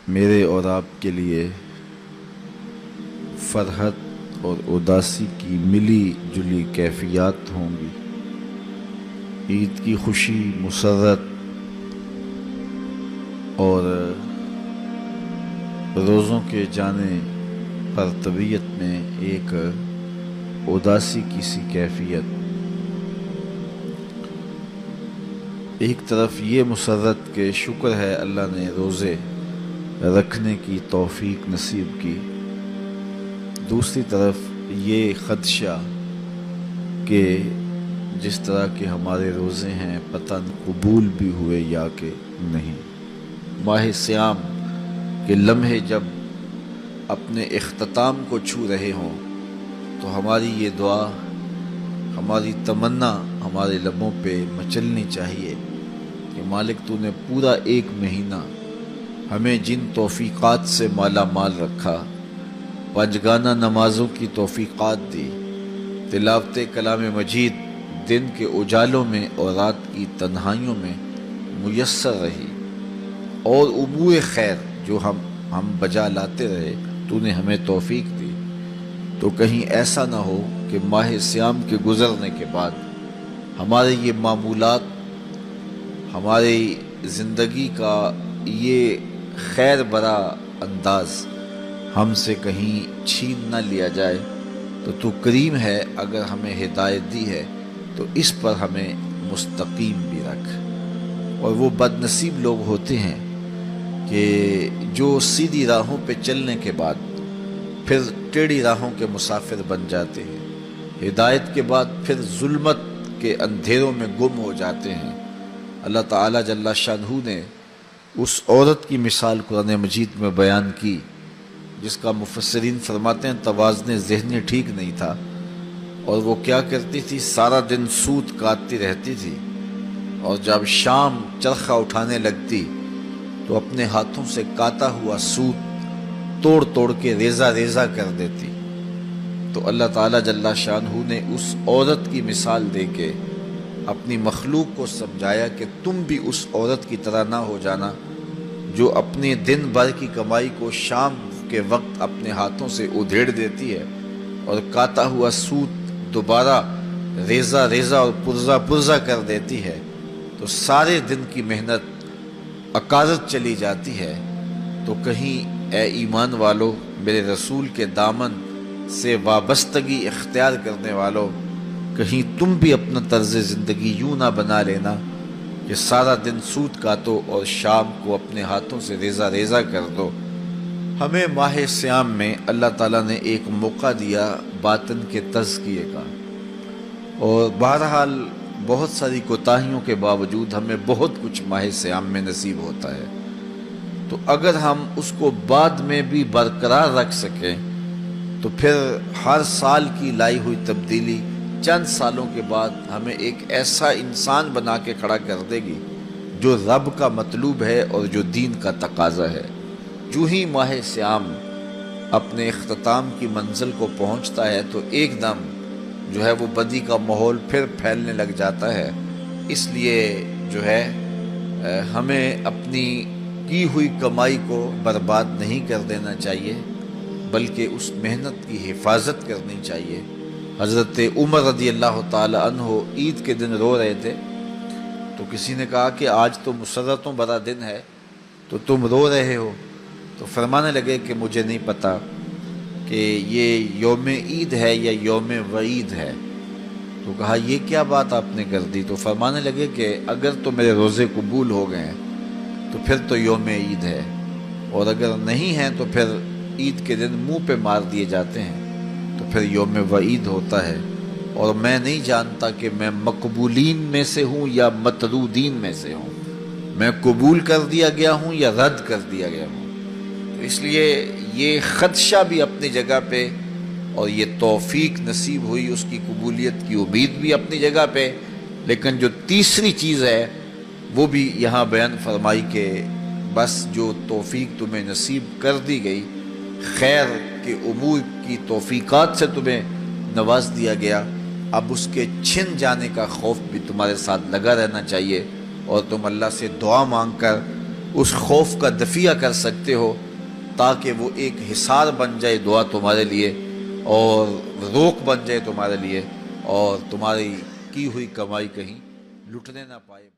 میرے اور آپ کے لیے فرحت اور اداسی کی ملی جلی کیفیات ہوں گی۔ عید کی خوشی، مسرت اور روزوں کے جانے پر طبیعت میں ایک اداسی کی سی کیفیت۔ ایک طرف یہ مسرت کہ شکر ہے اللہ نے روزے رکھنے کی توفیق نصیب کی، دوسری طرف یہ خدشہ کہ جس طرح کے ہمارے روزے ہیں پتہ قبول بھی ہوئے یا کہ نہیں۔ ماہ صیام کے لمحے جب اپنے اختتام کو چھو رہے ہوں تو ہماری یہ دعا، ہماری تمنا ہمارے لبوں پہ مچلنی چاہیے کہ مالک تو نے پورا ایک مہینہ ہمیں جن توفیقات سے مالا مال رکھا، پنجگانہ نمازوں کی توفیقات دی، تلاوت کلام مجید دن کے اجالوں میں اور رات کی تنہائیوں میں میسر رہی، اور امور خیر جو ہم بجا لاتے رہے تو نے ہمیں توفیق دی، تو کہیں ایسا نہ ہو کہ ماہ صیام کے گزرنے کے بعد ہمارے یہ معمولات، ہماری زندگی کا یہ خیر برا انداز ہم سے کہیں چھین نہ لیا جائے۔ تو کریم ہے، اگر ہمیں ہدایت دی ہے تو اس پر ہمیں مستقیم بھی رکھ۔ اور وہ بد نصیب لوگ ہوتے ہیں کہ جو سیدھی راہوں پہ چلنے کے بعد پھر ٹیڑھی راہوں کے مسافر بن جاتے ہیں، ہدایت کے بعد پھر ظلمت کے اندھیروں میں گم ہو جاتے ہیں۔ اللہ تعالیٰ جل شانہ نے اس عورت کی مثال قرآن مجید میں بیان کی جس کا مفسرین فرماتے ہیں توازن ذہنی ٹھیک نہیں تھا، اور وہ کیا کرتی تھی، سارا دن سوت کاٹتی رہتی تھی، اور جب شام چرخہ اٹھانے لگتی تو اپنے ہاتھوں سے کاتا ہوا سوت توڑ توڑ کے ریزہ ریزہ کر دیتی۔ تو اللہ تعالیٰ جل شانہ نے اس عورت کی مثال دے کے اپنی مخلوق کو سمجھایا کہ تم بھی اس عورت کی طرح نہ ہو جانا جو اپنے دن بھر کی کمائی کو شام کے وقت اپنے ہاتھوں سے ادھیڑ دیتی ہے اور کاتا ہوا سوت دوبارہ ریزہ ریزہ اور پرزہ پرزہ کر دیتی ہے، تو سارے دن کی محنت اکاذت چلی جاتی ہے۔ تو کہیں اے ایمان والو، میرے رسول کے دامن سے وابستگی اختیار کرنے والو، کہیں تم بھی اپنا طرز زندگی یوں نہ بنا لینا کہ سارا دن سوت کاٹو اور شام کو اپنے ہاتھوں سے ریزہ ریزہ کر دو۔ ہمیں ماہ صیام میں اللہ تعالیٰ نے ایک موقع دیا باطن کے تزکیے کا، اور بہرحال بہت ساری کوتاہیوں کے باوجود ہمیں بہت کچھ ماہ صیام میں نصیب ہوتا ہے، تو اگر ہم اس کو بعد میں بھی برقرار رکھ سکیں تو پھر ہر سال کی لائی ہوئی تبدیلی چند سالوں کے بعد ہمیں ایک ایسا انسان بنا کے کھڑا کر دے گی جو رب کا مطلوب ہے اور جو دین کا تقاضا ہے۔ جو ہی ماہ صیام اپنے اختتام کی منزل کو پہنچتا ہے تو ایک دم جو ہے وہ بدی کا ماحول پھر پھیلنے لگ جاتا ہے۔ اس لیے جو ہے ہمیں اپنی کی ہوئی کمائی کو برباد نہیں کر دینا چاہیے، بلکہ اس محنت کی حفاظت کرنی چاہیے۔ حضرت عمر رضی اللہ تعالی عنہ عید کے دن رو رہے تھے، تو کسی نے کہا کہ آج تو مسرتوں بڑا دن ہے تو تم رو رہے ہو؟ تو فرمانے لگے کہ مجھے نہیں پتا کہ یہ یوم عید ہے یا یوم وعید ہے۔ تو کہا یہ کیا بات آپ نے کر دی؟ تو فرمانے لگے کہ اگر تو میرے روزے قبول ہو گئے ہیں تو پھر تو یوم عید ہے، اور اگر نہیں ہیں تو پھر عید کے دن منہ پہ مار دیے جاتے ہیں تو پھر یوم وعید ہوتا ہے، اور میں نہیں جانتا کہ میں مقبولین میں سے ہوں یا مطرودین میں سے ہوں، میں قبول کر دیا گیا ہوں یا رد کر دیا گیا ہوں۔ تو اس لیے یہ خدشہ بھی اپنی جگہ پہ، اور یہ توفیق نصیب ہوئی اس کی قبولیت کی امید بھی اپنی جگہ پہ، لیکن جو تیسری چیز ہے وہ بھی یہاں بیان فرمائی کہ بس جو توفیق تمہیں نصیب کر دی گئی، خیر کے امور کی توفیقات سے تمہیں نواز دیا گیا، اب اس کے چھن جانے کا خوف بھی تمہارے ساتھ لگا رہنا چاہیے، اور تم اللہ سے دعا مانگ کر اس خوف کا دفیہ کر سکتے ہو، تاکہ وہ ایک حصار بن جائے دعا تمہارے لیے، اور روک بن جائے تمہارے لیے، اور تمہاری کی ہوئی کمائی کہیں لٹنے نہ پائے۔